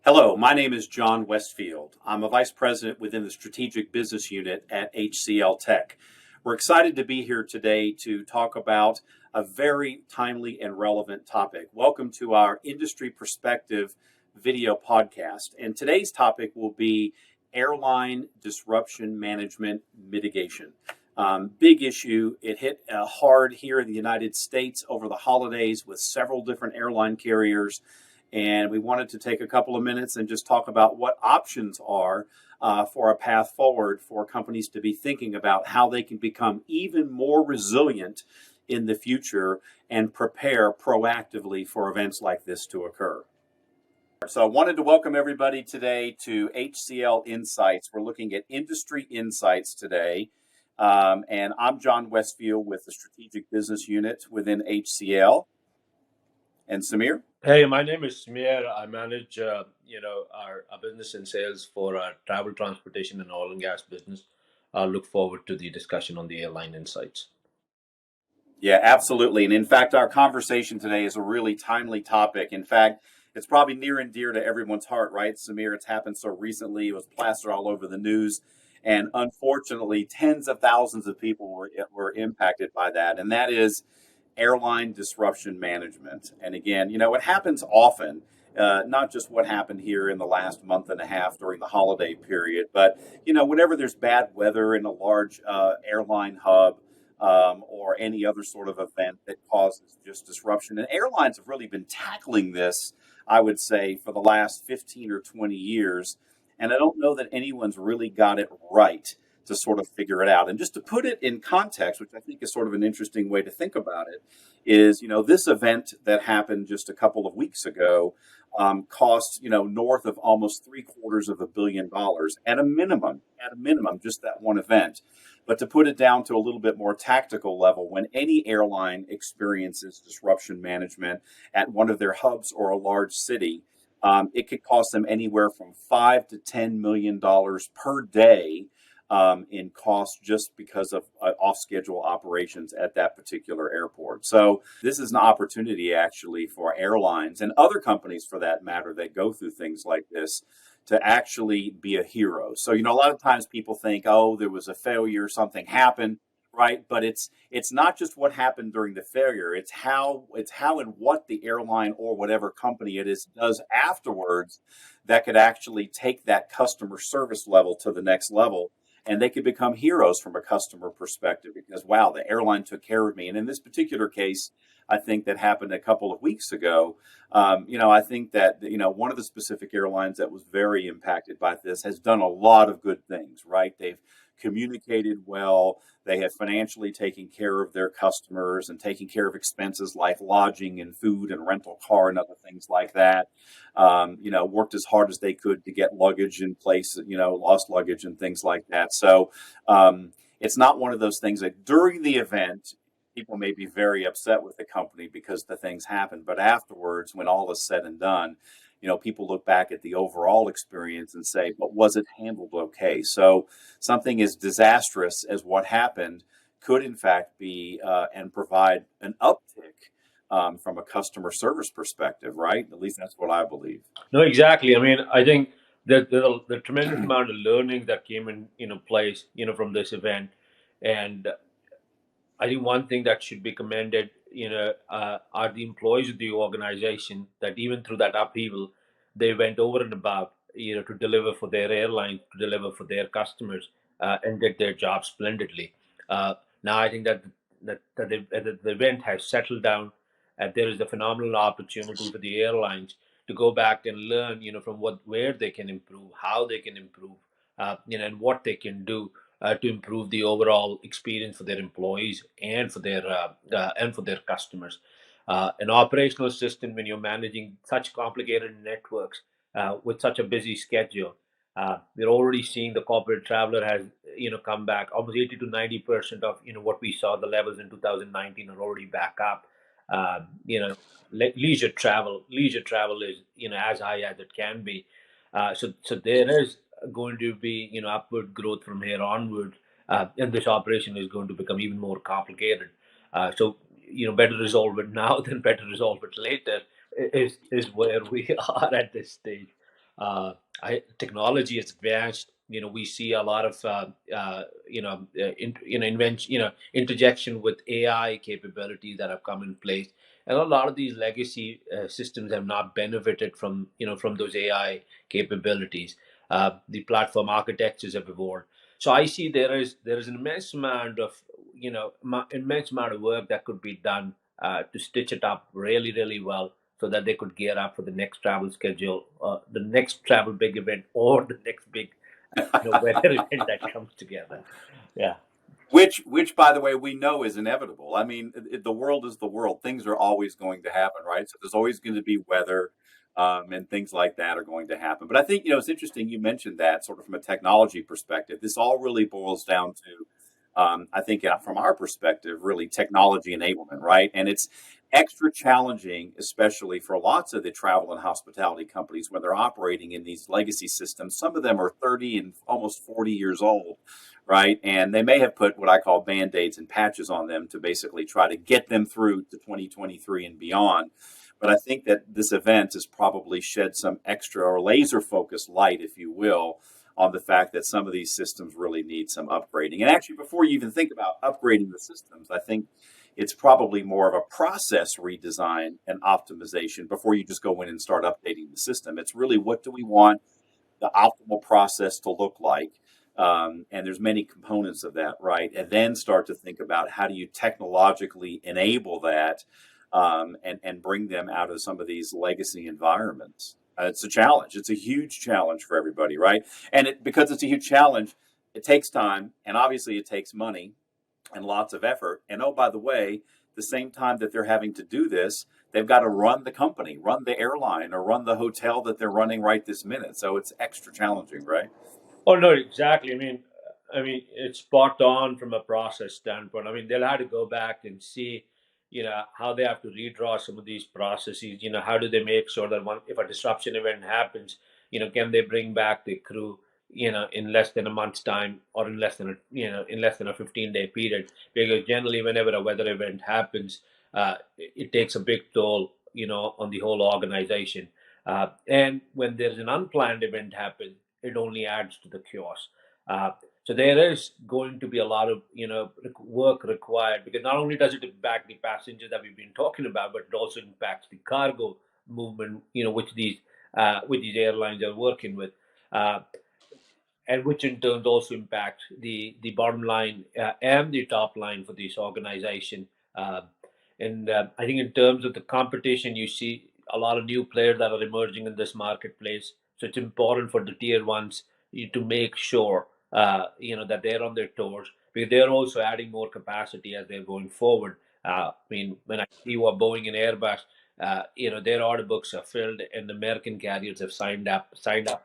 Hello, my name is John Westfield. I'm a vice president within the strategic business unit at HCLTech. We're excited to be here today to talk about a very timely and relevant topic. Welcome to our Industry Perspective video podcast. And today's topic will be airline disruption management mitigation. Big issue. It hit hard here in the United States over the holidays with several different airline carriers. And we wanted to take a couple of minutes and just talk about what options are for a path forward for companies to be thinking about how they can become even more resilient in the future and prepare proactively for events like this to occur. So I wanted to welcome everybody today to HCL Insights. We're looking at industry insights today. And I'm John Westfield with the Strategic Business Unit within HCL. And Samir? Hey, my name is Samir. I manage, our business and sales for our travel, transportation, and oil and gas business. I look forward to the discussion on the airline insights. Yeah, absolutely. And in fact, our conversation today is a really timely topic. In fact, it's probably near and dear to everyone's heart, right, Samir? It's happened so recently. It was plastered all over the news. And unfortunately, tens of thousands of people were impacted by that. And that is airline disruption management. And again, it happens often, not just what happened here in the last month and a half during the holiday period, but, whenever there's bad weather in a large airline hub or any other sort of event that causes just disruption. And airlines have really been tackling this, I would say, for the last 15 or 20 years. And I don't know that anyone's really got it right to sort of figure it out. And just to put it in context, which I think is sort of an interesting way to think about it, is, this event that happened just a couple of weeks ago cost, north of almost $750 million at a minimum, just that one event. But to put it down to a little bit more tactical level, when any airline experiences disruption management at one of their hubs or a large city, it could cost them anywhere from $5 to $10 million per day in cost just because of off-schedule operations at that particular airport. So this is an opportunity actually for airlines and other companies for that matter that go through things like this to actually be a hero. So, a lot of times people think, oh, there was a failure, something happened, right? But it's not just what happened during the failure. It's how and what the airline or whatever company it is does afterwards that could actually take that customer service level to the next level. And they could become heroes from a customer perspective because, wow, the airline took care of me. And in this particular case, I think that happened a couple of weeks ago. I think that, one of the specific airlines that was very impacted by this has done a lot of good things, right? They've communicated well. They have financially taken care of their customers and taken care of expenses like lodging and food and rental car and other things like that. Worked as hard as they could to get luggage in place, lost luggage and things like that. So it's not one of those things that during the event, people may be very upset with the company because the things happen. But afterwards, when all is said and done, people look back at the overall experience and say, but was it handled okay? So something as disastrous as what happened could in fact be and provide an uptick from a customer service perspective, right? At least that's what I believe. No, exactly. I mean, I think that the tremendous amount of learning that came in place, from this event. And I think one thing that should be commended, are the employees of the organization that even through that upheaval, they went over and above, to deliver for their airline, to deliver for their customers, and did their job splendidly. Now I think that the event has settled down, and there is a phenomenal opportunity for the airlines to go back and learn, from where they can improve, how they can improve, and what they can do to improve the overall experience for their employees and for their customers. An operational system when you're managing such complicated networks with such a busy schedule. We're already seeing the corporate traveler has come back almost 80 to 90% of what we saw the levels in 2019 are already back up. Leisure travel is as high as it can be. So there is going to be upward growth from here onward, and this operation is going to become even more complicated. So better resolve it now than better resolve it later. is where we are at this stage. Uh, Technology has advanced. We see a lot of invention, interjection with AI capabilities that have come in place, and a lot of these legacy systems have not benefited from from those AI capabilities. The platform architectures have evolved. So I see there is an immense amount of immense amount of work that could be done to stitch it up really, really well so that they could gear up for the next travel schedule, the next travel big event, or the next big weather event that comes together. Yeah. Which, by the way, we know is inevitable. I mean, the world is the world. Things are always going to happen, right? So there's always going to be weather, and things like that are going to happen. But I think it's interesting you mentioned that sort of from a technology perspective. This all really boils down to, I think, from our perspective, really technology enablement, right? And it's extra challenging, especially for lots of the travel and hospitality companies when they're operating in these legacy systems. Some of them are 30 and almost 40 years old, right? And they may have put what I call band-aids and patches on them to basically try to get them through to 2023 and beyond. But I think that this event has probably shed some extra or laser focused light, if you will, on the fact that some of these systems really need some upgrading. And actually, before you even think about upgrading the systems, I think it's probably more of a process redesign and optimization before you just go in and start updating the system. It's really, what do we want the optimal process to look like? And there's many components of that, right? And then start to think about how do you technologically enable that, and bring them out of some of these legacy environments. It's a challenge. It's a huge challenge for everybody, right? And because it's a huge challenge, it takes time, and obviously it takes money and lots of effort. And oh, by the way, the same time that they're having to do this, they've got to run the company, run the airline, or run the hotel that they're running right this minute. So it's extra challenging, right? Oh no, exactly. I mean, it's spot on from a process standpoint. I mean, they'll have to go back and see, how they have to redraw some of these processes. How do they make sure that if a disruption event happens, can they bring back the crew, in less than a month's time, or in less than a 15-day period? Because generally, whenever a weather event happens, it takes a big toll, on the whole organization. And when there's an unplanned event happen, it only adds to the chaos. Uh, so there is going to be a lot of work required, because not only does it impact the passengers that we've been talking about, but it also impacts the cargo movement, which these airlines are working with, uh, and which in turn also impact the bottom line and the top line for this organization. Uh, and I think in terms of the competition, you see a lot of new players that are emerging in this marketplace. So it's important for the tier ones to make sure that they're on their toes, because they're also adding more capacity as they're going forward. I mean, when I see what Boeing and Airbus, their order books are filled, and American carriers have signed up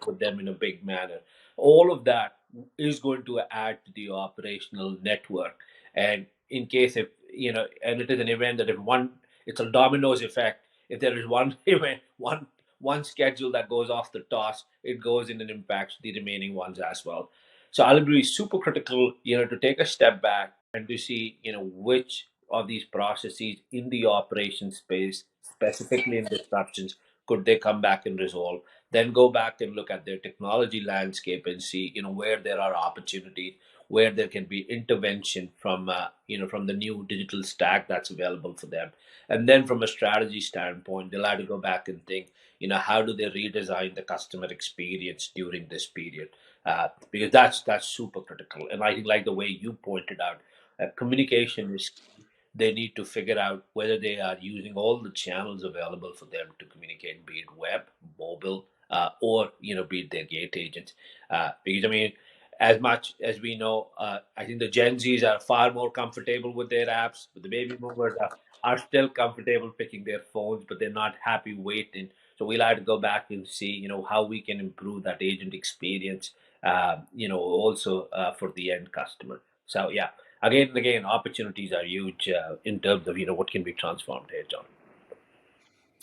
with them in a big manner. All of that is going to add to the operational network. And in case if and it is an event that if one, it's a dominoes effect. If there is one event, one schedule that goes off the toss, it goes in and impacts the remaining ones as well. So I'll be super critical, to take a step back and to see, which of these processes in the operation space, specifically in disruptions, could they come back and resolve. Then go back and look at their technology landscape and see, where there are opportunities, where there can be intervention from the new digital stack that's available for them. And then from a strategy standpoint, they'll have to go back and think, how do they redesign the customer experience during this period? Because that's super critical. And I think, like the way you pointed out, communication is key. They need to figure out whether they are using all the channels available for them to communicate, be it web, mobile, or be it their gate agents. Because I mean, as much as we know, I think the Gen Zs are far more comfortable with their apps, but the baby boomers are still comfortable picking their phones, but they're not happy waiting. So we'll have to go back and see, how we can improve that agent experience, also for the end customer. So yeah, again and again, opportunities are huge in terms of what can be transformed here, John.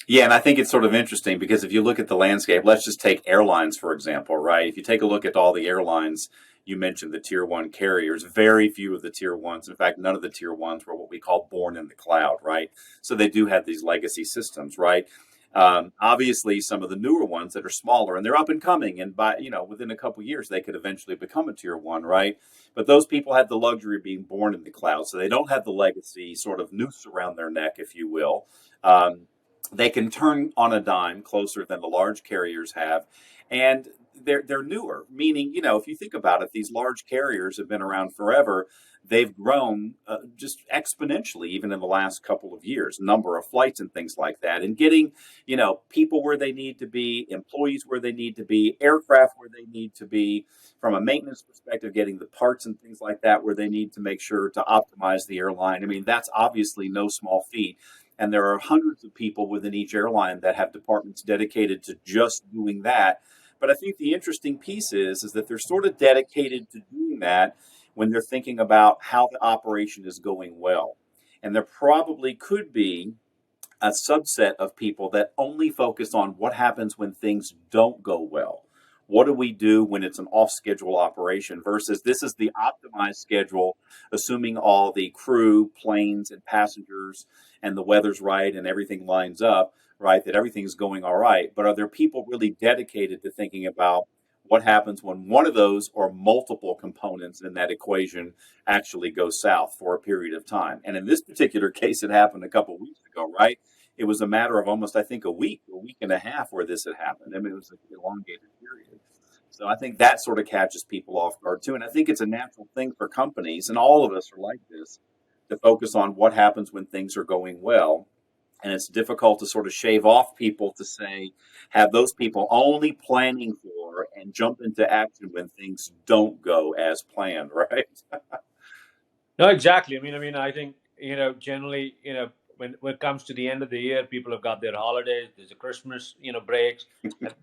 Yeah, and I think it's sort of interesting because if you look at the landscape, let's just take airlines, for example, right? If you take a look at all the airlines, you mentioned the tier one carriers, very few of the tier ones, in fact, none of the tier ones were what we call born in the cloud, right? So they do have these legacy systems, right? Obviously, some of the newer ones that are smaller and they're up and coming, and by within a couple of years they could eventually become a tier one, right? But those people have the luxury of being born in the cloud, so they don't have the legacy sort of noose around their neck, if you will. Um, they can turn on a dime closer than the large carriers have, and they're newer. Meaning, if you think about it, these large carriers have been around forever. They've grown just exponentially, even in the last couple of years, number of flights and things like that, and getting people where they need to be, employees where they need to be, aircraft where they need to be, from a maintenance perspective, getting the parts and things like that where they need to make sure to optimize the airline. I mean, that's obviously no small feat. And there are hundreds of people within each airline that have departments dedicated to just doing that. But I think the interesting piece is that they're sort of dedicated to doing that when they're thinking about how the operation is going well. And there probably could be a subset of people that only focus on what happens when things don't go well. What do we do when it's an off schedule operation versus this is the optimized schedule, assuming all the crew, planes, and passengers and the weather's right and everything lines up, right? That everything's going all right. But are there people really dedicated to thinking about what happens when one of those or multiple components in that equation actually goes south for a period of time? And in this particular case, it happened a couple of weeks ago, right? It was a matter of almost, I think, a week and a half where this had happened. I mean, it was an elongated period. So I think that sort of catches people off guard too. And I think it's a natural thing for companies, and all of us are like this, to focus on what happens when things are going well. And it's difficult to sort of shave off people to say, have those people only planning for and jump into action when things don't go as planned, right? No, exactly. I think generally, when it comes to the end of the year, people have got their holidays. There's a Christmas, breaks,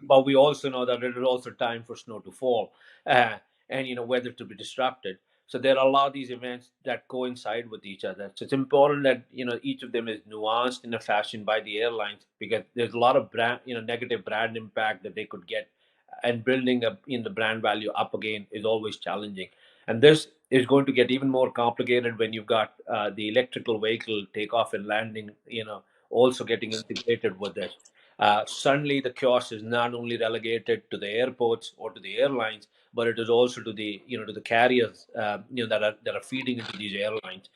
but we also know that it is also time for snow to fall, uh, and weather to be disrupted. So there are a lot of these events that coincide with each other. So it's important that each of them is nuanced in a fashion by the airlines, because there's a lot of brand, negative brand impact that they could get, and building up in the brand value up again is always challenging. And this is going to get even more complicated when you've got the electrical vehicle takeoff and landing, also getting integrated with this. Suddenly, the chaos is not only relegated to the airports or to the airlines, but it is also to the to the carriers, that are feeding into these airlines,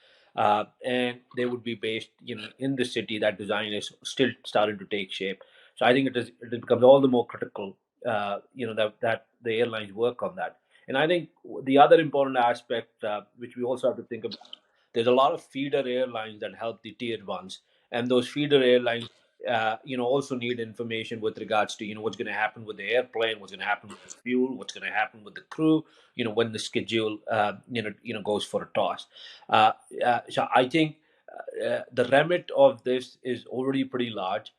and they would be based in the city. That design is still starting to take shape. So I think it becomes all the more critical, that the airlines work on that. And I think the other important aspect, which we also have to think about, there's a lot of feeder airlines that help the tier ones, and those feeder airlines, also need information with regards to what's going to happen with the airplane, what's going to happen with the fuel, what's going to happen with the crew, when the schedule, goes for a toss. So I think the remit of this is already pretty large,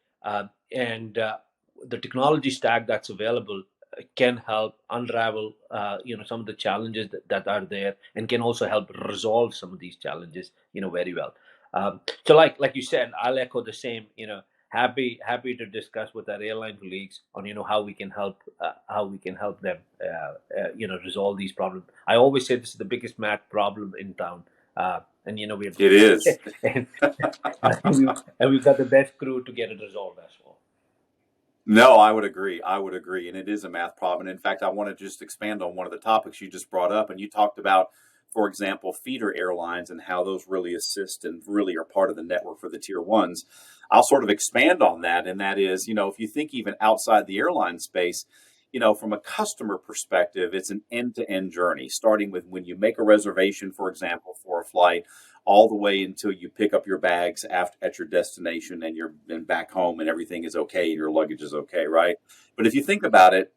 and the technology stack that's available can help unravel some of the challenges that are there, and can also help resolve some of these challenges very well. So like you said, I'll echo the same. Happy to discuss with our airline colleagues on how we can help them resolve these problems. I always say this is the biggest math problem in town, and we're It is. and, and we've got the best crew to get it resolved as well. No, I would agree. I would agree. And it is a math problem. And in fact, I want to just expand on one of the topics you just brought up. And you talked about, for example, feeder airlines and how those really assist and really are part of the network for the tier ones. I'll sort of expand on that. And that is, if you think even outside the airline space, from a customer perspective, it's an end to end journey, starting with when you make a reservation, for example, for a flight, all the way until you pick up your bags at your destination and you're back home and everything is okay, your luggage is okay, right? But if you think about it,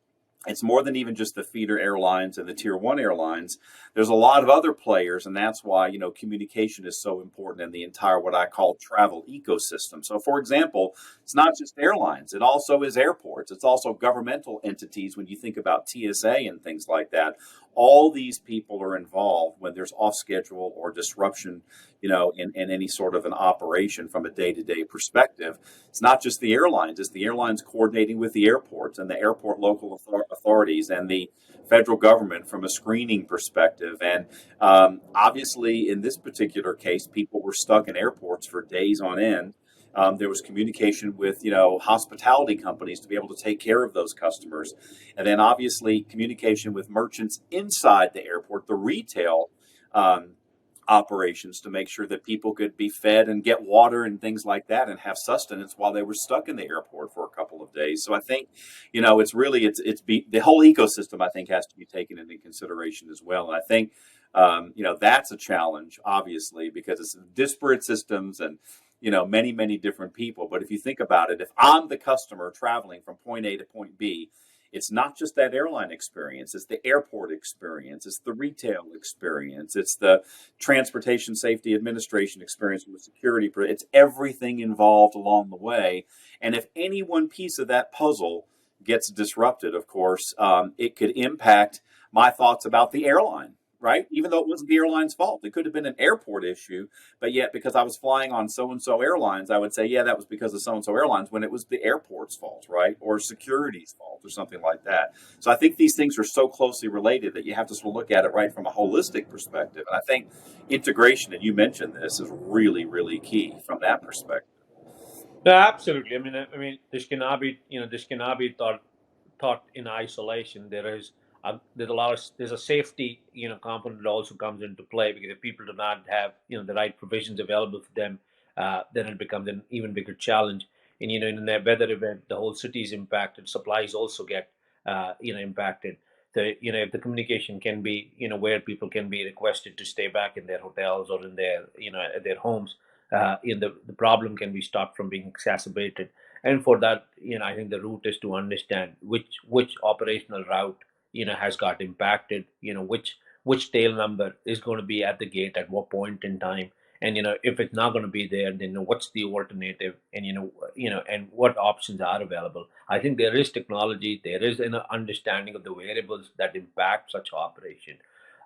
it's more than even just the feeder airlines and the tier one airlines. There's a lot of other players, and that's why communication is so important in the entire what I call travel ecosystem. So, for example, it's not just airlines; it also is airports. It's also governmental entities. When you think about TSA and things like that, all these people are involved when there's off schedule or disruption, in any sort of an operation from a day-to-day perspective. It's not just the airlines, it's the airlines coordinating with the airports and the airport local authorities and the federal government from a screening perspective. And obviously, in this particular case, people were stuck in airports for days on end. There was communication with, hospitality companies to be able to take care of those customers. And then obviously communication with merchants inside the airport, the retail um, operations, to make sure that people could be fed and get water and things like that and have sustenance while they were stuck in the airport for a couple of days. So I think, it's really, the whole ecosystem, I think, has to be taken into consideration as well. And I think, that's a challenge, obviously, because it's disparate systems and, many, many different people. But if you think about it, if I'm the customer traveling from point A to point B, it's not just that airline experience, it's the airport experience, it's the retail experience, it's the transportation safety administration experience with security. It's everything involved along the way. And if any one piece of that puzzle gets disrupted, of course, it could impact my thoughts about the airline, right? Even though it wasn't the airline's fault, it could have been an airport issue. But yet, because I was flying on so and so airlines, I would say, yeah, that was because of so and so airlines, when it was the airport's fault, right? Or security's fault, or something like that. So I think these things are so closely related that you have to sort of look at it right from a holistic perspective. And I think integration, and you mentioned this, is really, really key from that perspective. No, absolutely. I mean, this cannot be thought in isolation. There's a safety component that also comes into play, because if people do not have the right provisions available for them, then it becomes an even bigger challenge. And in a weather event, the whole city is impacted. Supplies also get impacted. If the communication can be where people can be requested to stay back in their hotels or in their at their homes, the problem can be stopped from being exacerbated. And for that, I think the route is to understand which operational route has got impacted, which tail number is going to be at the gate at what point in time. And if it's not going to be there, then what's the alternative, and and what options are available. I think there is technology, there is an understanding of the variables that impact such operation,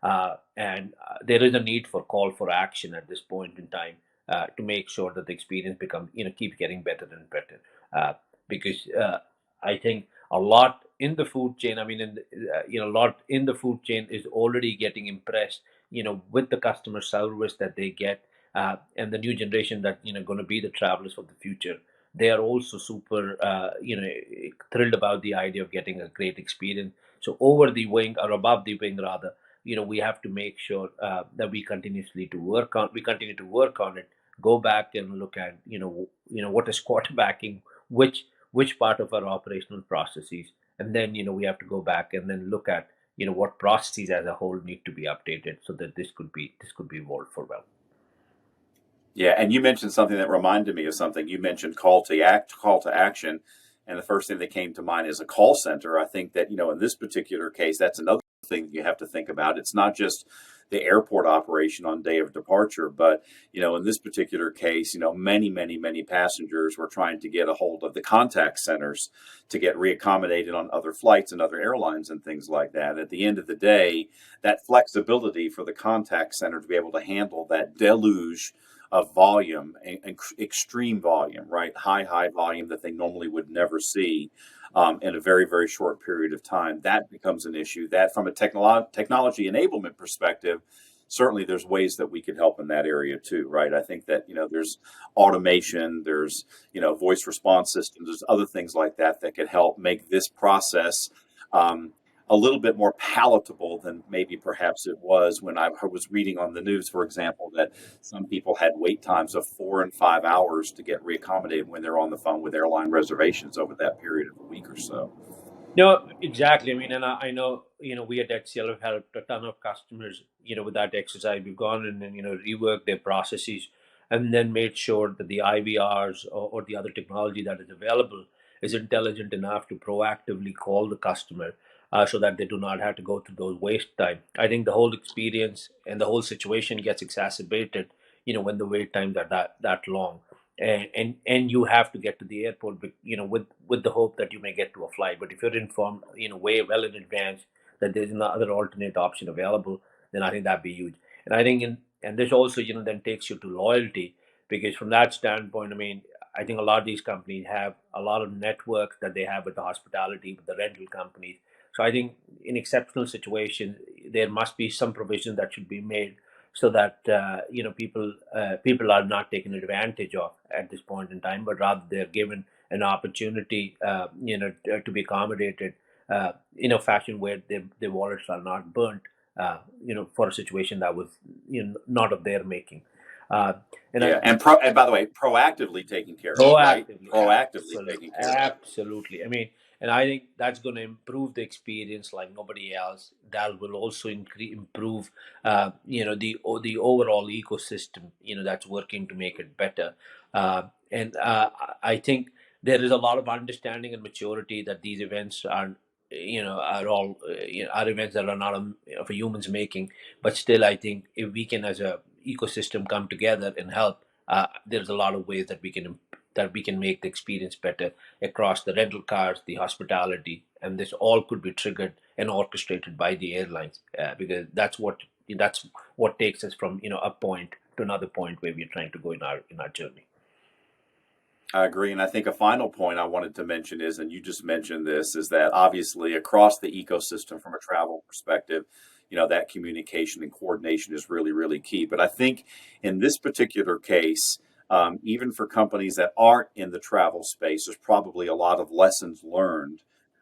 and there is a need for call for action at this point in time, to make sure that the experience becomes keeps getting better and better. Because I think a lot in the food chain, I mean, a lot in the food chain is already getting impressed, with the customer service that they get, and the new generation that going to be the travelers for the future. They are also super, thrilled about the idea of getting a great experience. So over the wing, or above the wing rather, we have to make sure that we continue to work on it, go back and look at what is quarterbacking, which part of our operational processes, and then we have to go back and then look at what processes as a whole need to be updated, so that this could be evolved for well. Yeah, and you mentioned something that reminded me of something. You mentioned call to action, and the first thing that came to mind is a call center. I think that, in this particular case, that's another thing that you have to think about. It's not just the airport operation on day of departure, but in this particular case, many, many, many passengers were trying to get a hold of the contact centers to get reaccommodated on other flights and other airlines and things like that. At the end of the day, that flexibility for the contact center to be able to handle that deluge of volume and extreme volume, right? High volume that they normally would never see in a very, very short period of time. That becomes an issue. That, from a technology enablement perspective, certainly there's ways that we could help in that area too, right? I think that, there's automation, there's, voice response systems, there's other things like that that could help make this process um, a little bit more palatable than maybe perhaps it was when I was reading on the news, for example, that some people had wait times of 4 and 5 hours to get reaccommodated when they're on the phone with airline reservations over that period of a week or so. No, exactly. I mean, and I know, we at HCL have helped a ton of customers, with that exercise. We've gone in and, reworked their processes, and then made sure that the IVRs, or the other technology that is available, is intelligent enough to proactively call the customer, so that they do not have to go through those waste time. I think the whole experience and the whole situation gets exacerbated, when the wait times are that long. And you have to get to the airport, with the hope that you may get to a flight. But if you're informed way well in advance that there's another alternate option available, then I think that'd be huge. And I think and this also then takes you to loyalty, because from that standpoint, I mean, I think a lot of these companies have a lot of networks that they have with the hospitality, with the rental companies. So I think in exceptional situations there must be some provision that should be made, so that people are not taken advantage of at this point in time, but rather they're given an opportunity, to be accommodated in a fashion where their wallets are not burnt, for a situation that was not of their making. Uh, and I Yeah, and by the way, proactively taken care of, right? Proactively, Proactively taken care of. absolutely. I mean, and I think that's going to improve the experience like nobody else. That will also improve, the overall ecosystem, that's working to make it better. And I think there is a lot of understanding and maturity that these events are all are events that are not of a human's making. But still, I think if we can, as a ecosystem, come together and help, there's a lot of ways that we can make the experience better across the rental cars, the hospitality, and this all could be triggered and orchestrated by the airlines, because that's what takes us from a point to another point where we're trying to go in our journey. I agree. And I think a final point I wanted to mention is, and you just mentioned this, is that obviously across the ecosystem from a travel perspective, that communication and coordination is really, really key. But I think in this particular case, even for companies that aren't in the travel space, there's probably a lot of lessons learned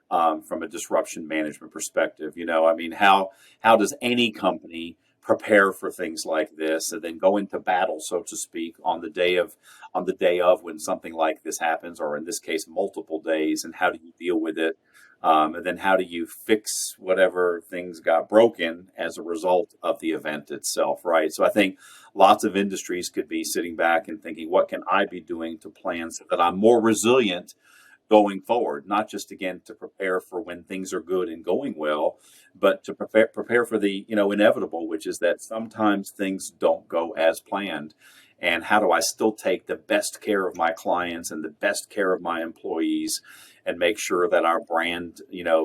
from a disruption management perspective. I mean, how does any company prepare for things like this and then go into battle, so to speak, on the day of when something like this happens, or in this case, multiple days, and how do you deal with it? And then how do you fix whatever things got broken as a result of the event itself, right? So I think lots of industries could be sitting back and thinking, what can I be doing to plan so that I'm more resilient going forward, not just again to prepare for when things are good and going well, but to prepare for the inevitable, which is that sometimes things don't go as planned. And how do I still take the best care of my clients and the best care of my employees, and make sure that our brand,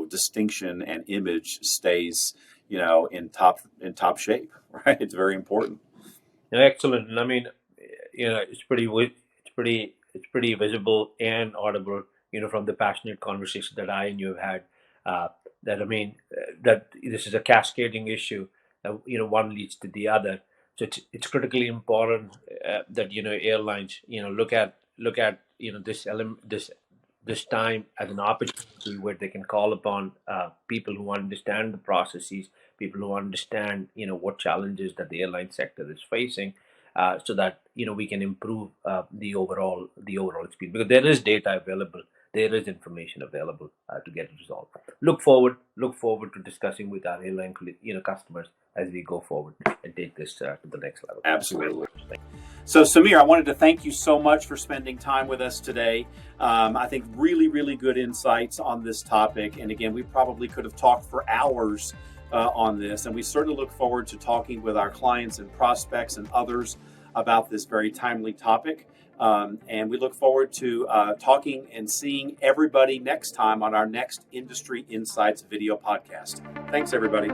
distinction and image stays, in top shape, right? It's very important. Excellent. And I mean, it's pretty visible and audible, from the passionate conversation that I and you have had. That I mean, that this is a cascading issue. That one leads to the other. So it's critically important that airlines look at this element this time as an opportunity where they can call upon people who understand the processes, people who understand what challenges that the airline sector is facing, so that we can improve the overall experience, because there is data available, there is information available to get it resolved. Look forward to discussing with our airline customers as we go forward and take this to the next level. Absolutely. So, Samir, I wanted to thank you so much for spending time with us today. I think really, really good insights on this topic. And again, we probably could have talked for hours on this. And we certainly look forward to talking with our clients and prospects and others about this very timely topic. And we look forward to talking and seeing everybody next time on our next Industry Insights video podcast. Thanks, everybody.